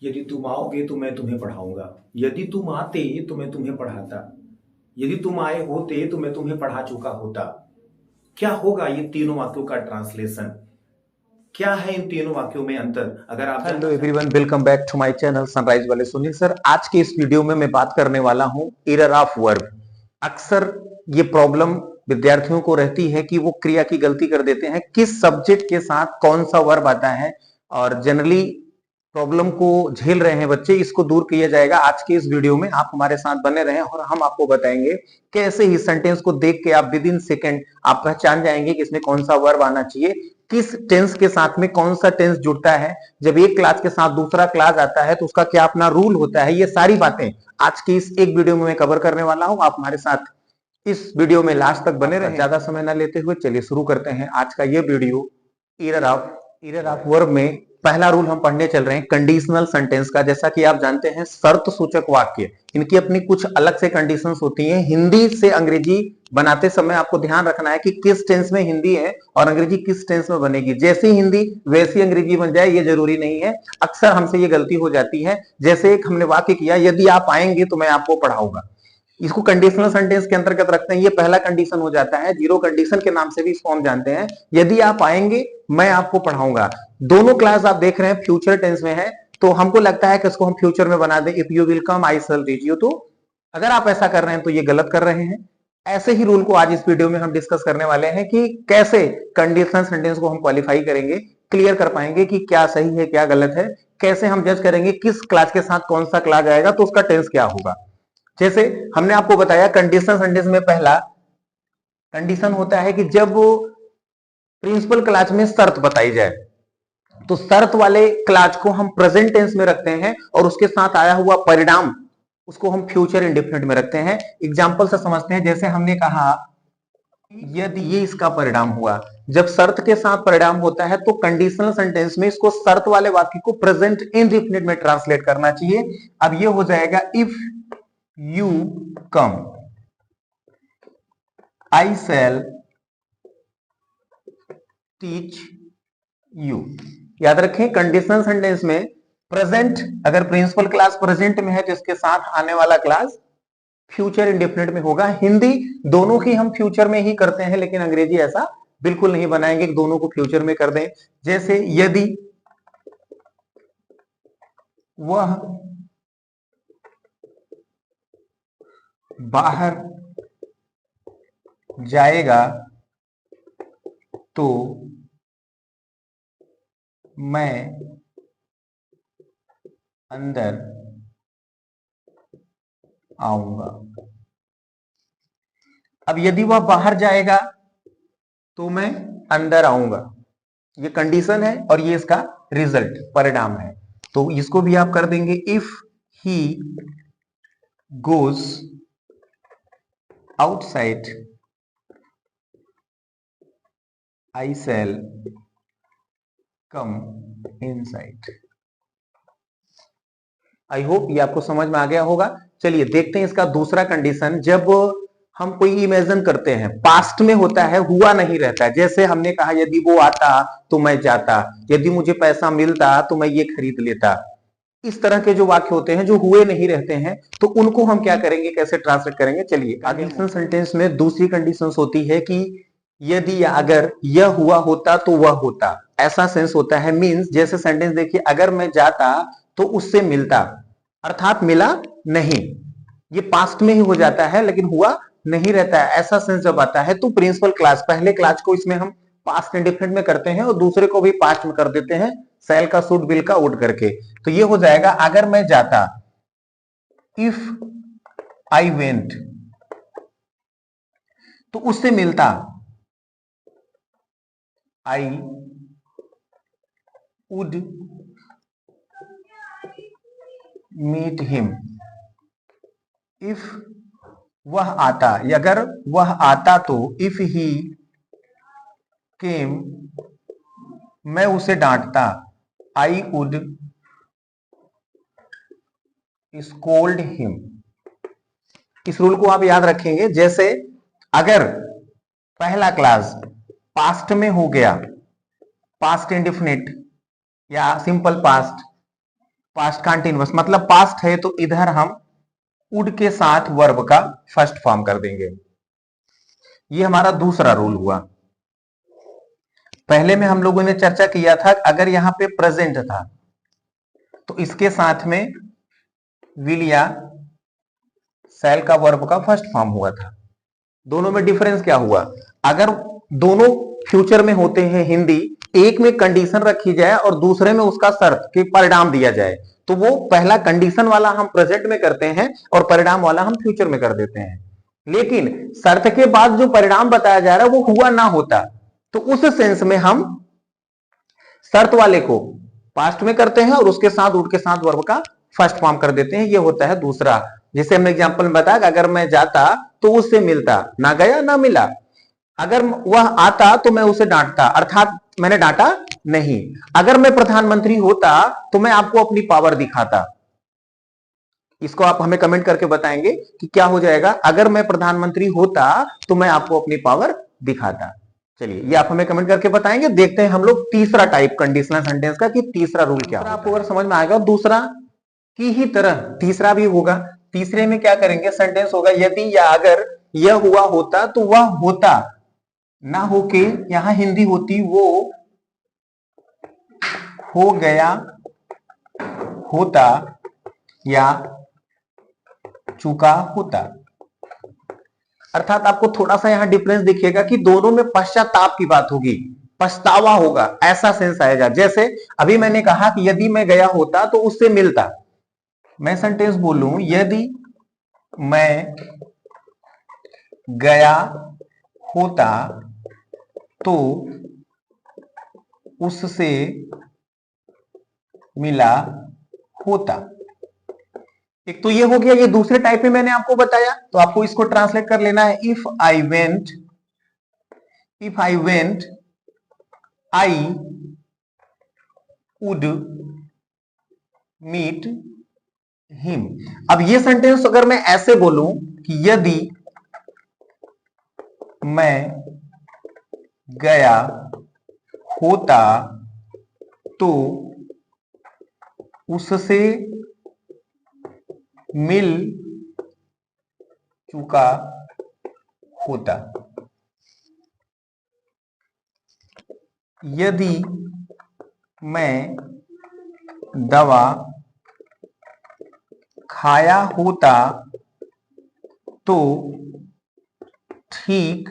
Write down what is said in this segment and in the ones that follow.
यदि तुम आओगे तो मैं तुम्हें पढ़ाऊंगा, यदि तुम आते तो मैं तुम्हें पढ़ाता, यदि तुम आए होते तो मैं तुम्हें पढ़ा चुका होता। क्या होगा ये तीनों वाक्यों का ट्रांसलेशन? क्या है इन तीनों वाक्यों में अंतर, अगर आप हेलो जानना चाहते everyone, welcome back to my channel Sunrise वाले सुनील सर। आज के इस वीडियो में मैं बात करने वाला हूं एरर ऑफ वर्ब। अक्सर ये प्रॉब्लम विद्यार्थियों को रहती है कि वो क्रिया की गलती कर देते हैं, किस सब्जेक्ट के साथ कौन सा वर्ब आता है। और जनरली प्रॉब्लम को झेल रहे हैं बच्चे, इसको दूर किया जाएगा आज के इस वीडियो में। आप हमारे साथ बने रहें और हम आपको बताएंगे कैसे ही सेंटेंस को देख के आप विद इन सेकेंड आप पहचान जाएंगे कि इसमें कौन सा वर्ब आना चाहिए, किस टेंस के साथ में कौन सा टेंस जुड़ता है, जब एक क्लास के साथ दूसरा क्लास आता है तो उसका क्या अपना रूल होता है। ये सारी बातें आज की इस एक वीडियो में मैं कवर करने वाला हूं। आप हमारे साथ इस वीडियो में लास्ट तक बने रहे। ज्यादा समय ना लेते हुए चलिए शुरू करते हैं आज का ये वीडियो। एरर ऑफ वर्ब में पहला रूल हम पढ़ने चल रहे हैं कंडीशनल सेंटेंस का। जैसा कि आप जानते हैं शर्त सूचक वाक्य, इनकी अपनी कुछ अलग से कंडीशंस होती हैं। हिंदी से अंग्रेजी बनाते समय आपको ध्यान रखना है कि किस टेंस में हिंदी है और अंग्रेजी किस टेंस में बनेगी। जैसी हिंदी वैसी अंग्रेजी बन जाए ये जरूरी नहीं है। अक्सर हमसे ये गलती हो जाती है। जैसे एक हमने वाक्य किया, यदि आप आएंगे तो मैं आपको पढ़ाऊंगा, इसको कंडीशनल सेंटेंस के अंतर्गत रखते हैं। ये पहला कंडीशन हो जाता है, जीरो कंडीशन के नाम से भी इसको हम जानते हैं। यदि आप आएंगे मैं आपको पढ़ाऊंगा, दोनों क्लास आप देख रहे हैं फ्यूचर टेंस में है, तो हमको लगता है कि इसको हम फ्यूचर में बना दें, if you will come I shall reach you. तो अगर आप ऐसा कर रहे हैं तो ये गलत कर रहे हैं। ऐसे ही रूल को आज इस वीडियो में हम डिस्कस करने वाले हैं कि कैसे कंडीशनल सेंटेंस को हम क्वालिफाई करेंगे, क्लियर कर पाएंगे कि क्या सही है क्या गलत है, कैसे हम जज करेंगे किस क्लास के साथ कौन सा क्लास आएगा तो उसका टेंस क्या होगा। जैसे हमने आपको बताया कंडीशनल सेंटेंस में पहला कंडीशन होता है कि जब प्रिंसिपल क्लास में शर्त बताई जाए तो शर्त वाले क्लास को हम प्रेजेंट टेंस में रखते हैं और उसके साथ आया हुआ परिणाम उसको हम फ्यूचर इंडेफिनिट में रखते हैं। एग्जांपल से समझते हैं। जैसे हमने कहा यदि ये इसका परिणाम हुआ, जब शर्त के साथ परिणाम होता है तो कंडीशनल सेंटेंस में इसको शर्त वाले वाक्य को प्रेजेंट इंडेफिनिट में ट्रांसलेट करना चाहिए। अब ये हो जाएगा if you come I shall teach you. याद रखें कंडीशनल सेंटेंस में प्रेजेंट, अगर प्रिंसिपल क्लास प्रेजेंट में है तो इसके साथ आने वाला क्लास फ्यूचर इंडेफिनिट में होगा। हिंदी दोनों की हम फ्यूचर में ही करते हैं, लेकिन अंग्रेजी ऐसा बिल्कुल नहीं बनाएंगे कि दोनों को फ्यूचर में कर दें। जैसे यदि वह बाहर जाएगा तो मैं अंदर आऊंगा। अब यदि वह बाहर जाएगा तो मैं अंदर आऊंगा, ये कंडीशन है और ये इसका रिजल्ट परिणाम है। तो इसको भी आप कर देंगे if he goes outside I shall come inside. I hope ये आपको समझ में आ गया होगा। चलिए देखते हैं इसका दूसरा कंडीशन। जब हम कोई इमेजिन करते हैं, पास्ट में होता है, हुआ नहीं रहता है। जैसे हमने कहा यदि वो आता तो मैं जाता, यदि मुझे पैसा मिलता तो मैं ये खरीद लेता। इस तरह के जो वाक्य होते हैं जो हुए नहीं रहते हैं, तो उनको हम क्या करेंगे, कैसे ट्रांसलेट करेंगे। चलिए कंडीशनल सेंटेंस में दूसरी कंडीशन होती है कि यदि या अगर यह हुआ होता तो वह होता, ऐसा सेंस होता है। मींस जैसे सेंटेंस देखिए, अगर मैं जाता तो उससे मिलता, अर्थात मिला नहीं। ये पास्ट में ही हो जाता है लेकिन हुआ नहीं रहता है। ऐसा सेंस जब आता है तो प्रिंसिपल क्लास, पहले क्लास को इसमें हम पास्ट इंडेफिनिट में करते हैं और दूसरे को भी पास्ट में कर देते हैं, सेल का सूट बिल का उठ करके। तो ये हो जाएगा अगर मैं जाता, इफ आई वेंट, तो उससे मिलता, I would meet him. If वह आता, या अगर वह आता तो इफ ही केम, मैं उसे डांटता, आई वुड स्कोल्ड हिम। इस रूल को आप याद रखेंगे। जैसे अगर पहला क्लास पास्ट में हो गया, पास्ट इंडिफिनिट या सिंपल पास्ट, पास्ट कंटिन्यूअस मतलब पास्ट है तो इधर हम वुड के साथ वर्ब का फर्स्ट फॉर्म कर देंगे। ये हमारा दूसरा रूल हुआ। पहले में हम लोगों ने चर्चा किया था अगर यहां पे प्रेजेंट था तो इसके साथ में विल या शैल का वर्ब का फर्स्ट फॉर्म हुआ था। दोनों में डिफरेंस क्या हुआ? अगर दोनों फ्यूचर में होते हैं हिंदी, एक में कंडीशन रखी जाए और दूसरे में उसका शर्त कि परिणाम दिया जाए, तो वो पहला कंडीशन वाला हम प्रेजेंट में करते हैं और परिणाम वाला हम फ्यूचर में कर देते हैं। लेकिन शर्त के बाद जो परिणाम बताया जा रहा है वो हुआ ना होता, तो उस सेंस में हम शर्त वाले को पास्ट में करते हैं और उसके साथ वुड के साथ वर्ब का फर्स्ट फॉर्म कर देते हैं। ये होता है दूसरा। जैसे हमने एग्जांपल में बताया अगर मैं जाता तो उससे मिलता, ना गया ना मिला। अगर वह आता तो मैं उसे डांटता, अर्थात मैंने डांटा नहीं। अगर मैं प्रधानमंत्री होता तो मैं आपको अपनी पावर दिखाता। इसको आप हमें कमेंट करके बताएंगे कि क्या हो जाएगा। अगर मैं प्रधानमंत्री होता तो मैं आपको अपनी पावर दिखाता। चलिए ये आप हमें कमेंट करके बताएंगे। देखते हैं हम लोग तीसरा टाइप कंडीशनल सेंटेंस का कि तीसरा रूल क्या है। आपको अगर समझ में आएगा दूसरा की ही तरह तीसरा भी होगा। तीसरे में क्या करेंगे? सेंटेंस होगा यदि या अगर यह हुआ होता तो वह होता, ना होके यहां हिंदी होती वो हो गया होता या चुका होता। अर्थात आपको थोड़ा सा यहां डिफरेंस दिखेगा कि दोनों में पश्चाताप की बात होगी, पछतावा होगा, ऐसा सेंस आएगा। जैसे अभी मैंने कहा कि यदि मैं गया होता तो उससे मिलता। मैं सेंटेंस बोलूं यदि मैं गया होता तो उससे मिला होता। एक तो ये हो गया, ये दूसरे टाइप में मैंने आपको बताया, तो आपको इसको ट्रांसलेट कर लेना है। If I went I would meet him. अब ये सेंटेंस अगर मैं ऐसे बोलूं कि यदि मैं गया होता तो उससे मिल चुका होता। यदि मैं दवा खाया होता तो ठीक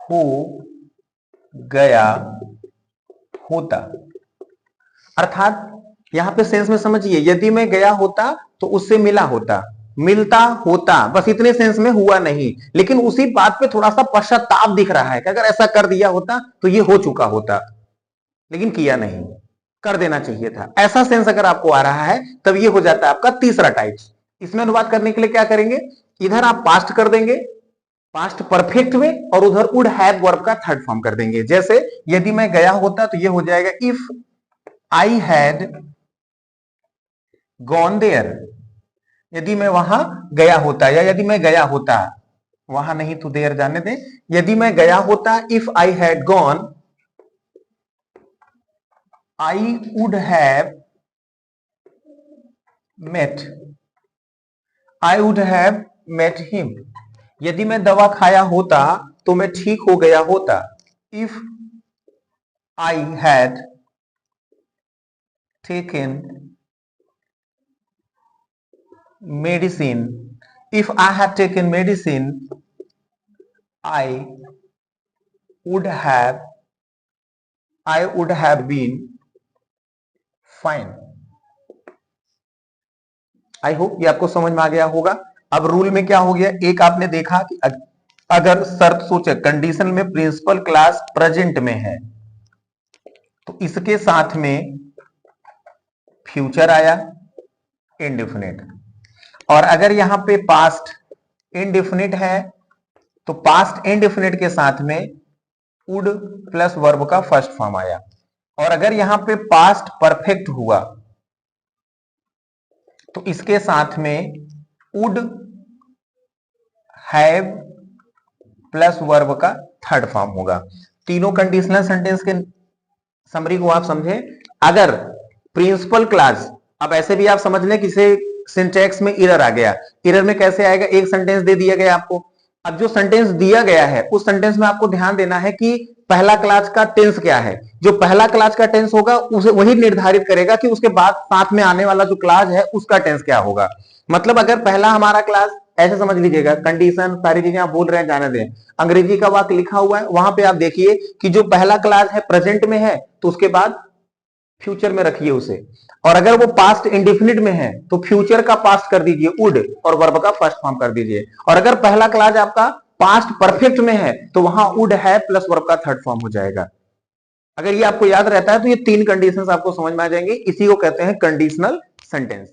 हो गया होता। अर्थात यहां पे सेंस में समझिए, यदि मैं गया होता तो उससे मिला होता, मिलता होता, बस इतने सेंस में हुआ नहीं। लेकिन उसी बात पे थोड़ा सा पश्चाताप दिख रहा है कि अगर ऐसा कर दिया होता तो ये हो चुका होता, लेकिन किया नहीं, कर देना चाहिए था। ऐसा सेंस अगर आपको आ रहा है तब ये हो जाता है आपका तीसरा टाइप। इसमें अनुवाद करने के लिए क्या करेंगे? इधर आप पास्ट कर देंगे, पास्ट परफेक्ट में, और उधर वुड हैव वर्ब का थर्ड फॉर्म कर देंगे। जैसे यदि मैं गया होता तो ये हो जाएगा if I had gone there. यदि मैं वहां गया होता, या यदि मैं गया होता, वहां नहीं तो देयर जाने दें। यदि मैं गया होता, if I had gone I would have met him. यदि मैं दवा खाया होता तो मैं ठीक हो गया होता। If I had taken medicine, if I had taken medicine I would have been fine. I hope ये आपको समझ में आ गया होगा। अब रूल में क्या हो गया? एक आपने देखा कि अगर शर्त सूचक कंडीशन में प्रिंसिपल क्लास प्रेजेंट में है तो इसके साथ में फ्यूचर आया इंडेफिनिट, और अगर यहां पे पास्ट इंडेफिनिट है तो पास्ट इंडेफिनिट के साथ में वुड प्लस वर्ब का फर्स्ट फॉर्म आया। और अगर यहां पे पास्ट परफेक्ट हुआ तो इसके साथ में वुड हैव प्लस वर्ब का थर्ड फॉर्म होगा। तीनों कंडीशनल सेंटेंस के समरी को आप समझे। अगर प्रिंसिपल क्लास अब ऐसे भी आप समझ लें किसी सिंटैक्स में एरर आ गया। एरर में कैसे आएगा, एक सेंटेंस दे दिया गया आपको, अब जो सेंटेंस दिया गया है उस सेंटेंस में आपको ध्यान देना है कि पहला क्लास का टेंस क्या है। जो पहला क्लास का टेंस होगा उसे वही निर्धारित करेगा कि उसके बाद साथ में आने वाला जो क्लास है उसका टेंस क्या होगा। मतलब अगर पहला हमारा क्लास, ऐसे समझ लीजिएगा, कंडीशन सारी चीजें आप बोल रहे हैं जाने दें, अंग्रेजी का वाक्य लिखा हुआ है, वहां पे आप देखिए कि जो पहला क्लास है प्रेजेंट में है तो उसके बाद फ्यूचर में रखिए उसे, और अगर वो पास्ट इंडिफिनिट में है तो फ्यूचर का पास्ट कर दीजिए वुड और वर्ब का फर्स्ट फॉर्म कर दीजिए, और अगर पहला क्लास आपका पास्ट परफेक्ट में है तो वहां वुड है प्लस वर्ब का थर्ड फॉर्म हो जाएगा। अगर ये आपको याद रहता है तो ये तीन कंडीशंस आपको समझ में आ जाएंगी, इसी को कहते हैं कंडीशनल सेंटेंस।